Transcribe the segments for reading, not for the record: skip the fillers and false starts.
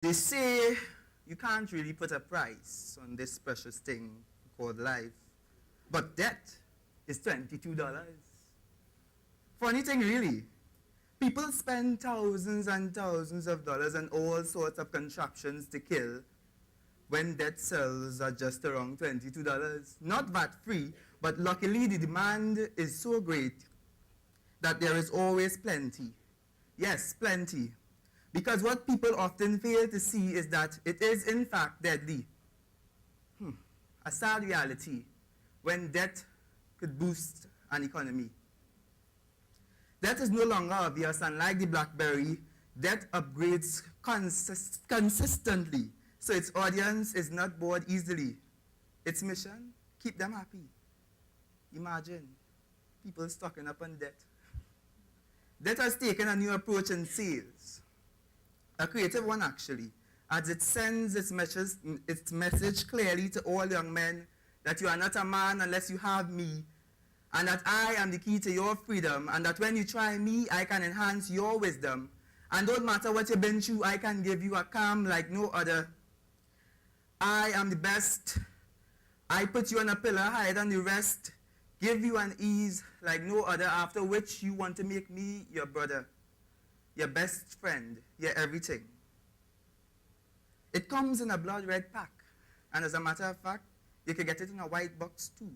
They say you can't really put a price on this precious thing called life, but debt is $22. Funny thing, really. People spend thousands and thousands of dollars on all sorts of contraptions to kill when debt cells are just around $22. Not VAT free, but luckily the demand is so great that there is always plenty. Yes, plenty. Because what people often fail to see is that it is in fact deadly. A sad reality when debt could boost an economy. Debt is no longer obvious, and like the BlackBerry, debt upgrades consistently, so its audience is not bored easily. Its mission, keep them happy. Imagine people stocking up on debt. Debt has taken a new approach in sales, a creative one actually, as it sends its message clearly to all young men that you are not a man unless you have me, and that I am the key to your freedom, and that when you try me, I can enhance your wisdom, and don't matter what you've been through, I can give you a calm like no other. I am the best. I put you on a pillar higher than the rest, give you an ease like no other, after which you want to make me your brother, your best friend, your everything. It comes in a blood red pack, and as a matter of fact, you can get it in a white box too.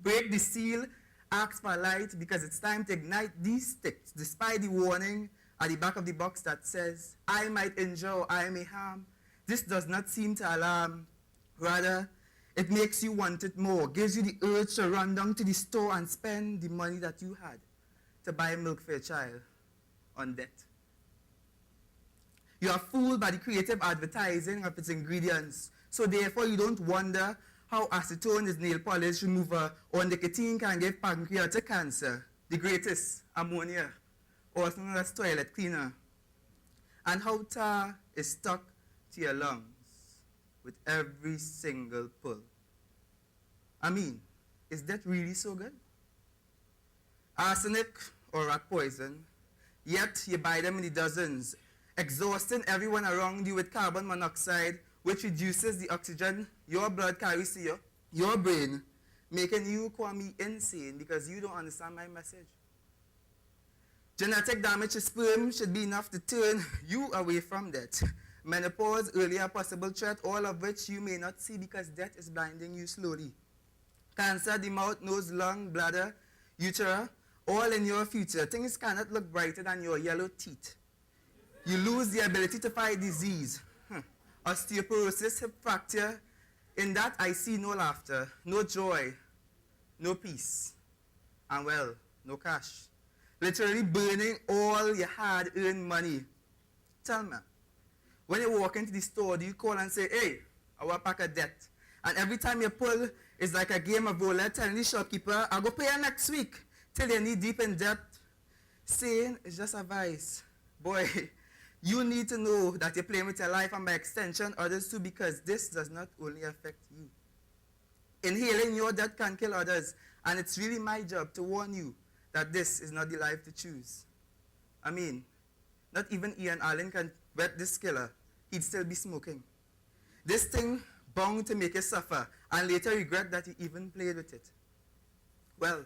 Break the seal, ask for light, because it's time to ignite these sticks, despite the warning at the back of the box that says, I might injure, I may harm. This does not seem to alarm. Rather, it makes you want it more, gives you the urge to run down to the store and spend the money that you had to buy milk for your child on debt. You are fooled by the creative advertising of its ingredients, so therefore you don't wonder how acetone is nail polish remover or nicotine can give pancreatic cancer, the greatest, ammonia, also known as toilet cleaner, and how tar is stuck to your lungs with every single pull. I mean, is that really so good? Arsenic or rat poison, yet you buy them in the dozens, exhausting everyone around you with carbon monoxide, which reduces the oxygen your blood carries to your brain, making you call me insane because you don't understand my message. Genetic damage to sperm should be enough to turn you away from death. Menopause, earlier possible threat, all of which you may not see because death is blinding you slowly. Cancer, the mouth, nose, lung, bladder, utera, all in your future. Things cannot look brighter than your yellow teeth. You lose the ability to fight disease. Osteoporosis, hip fracture. In that I see no laughter, no joy, no peace, and well, no cash. Literally burning all your hard-earned money. Tell me, when you walk into the store, do you call and say, hey, I want a pack of debt? And every time you pull, it's like a game of roulette telling the shopkeeper, I'll go pay you next week, till you're knee deep in debt. Saying it's just a vice. Boy, you need to know that you're playing with your life, and by extension, others too, because this does not only affect you. Inhaling your debt can kill others, and it's really my job to warn you that this is not the life to choose. I mean, not even Ian Allen can wet this killer. He'd still be smoking. This thing bound to make you suffer, and later regret that you even played with it. Well,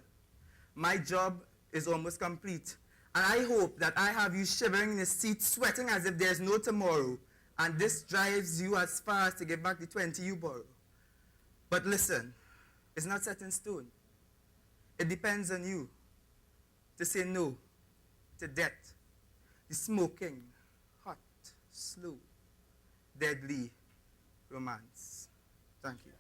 my job is almost complete. And I hope that I have you shivering in your seat, sweating as if there's no tomorrow. And this drives you as far as to get back the 20 you borrow. But listen, it's not set in stone. It depends on you to say no to death, the smoking, hot, slow, deadly romance. Thank you.